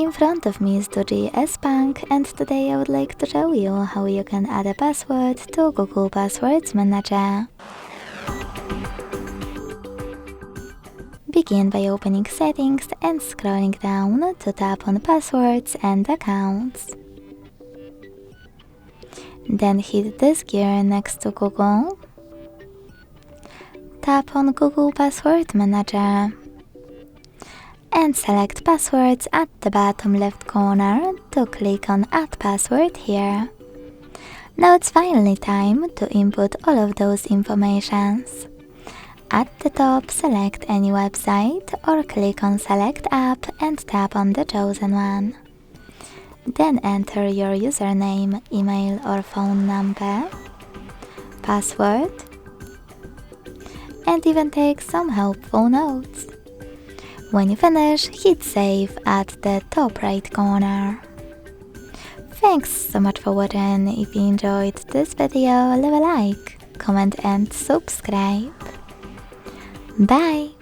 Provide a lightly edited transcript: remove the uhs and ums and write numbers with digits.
In front of me is Doogee S Punk, and today I would like to show you how you can add a password to Google Passwords Manager. Begin by opening Settings and scrolling down to tap on Passwords and Accounts. Then hit this gear next to Google. Tap on Google Password Manager and select Passwords at the bottom left corner to click on Add Password here. Now it's finally time to input all of those informations. At the top, select any website or click on Select App and tap on the chosen one. Then enter your username, email or phone number, password, and even take some helpful notes. When you finish, hit save at the top right corner. Thanks so much for watching. If you enjoyed this video, leave a like, comment and subscribe. Bye!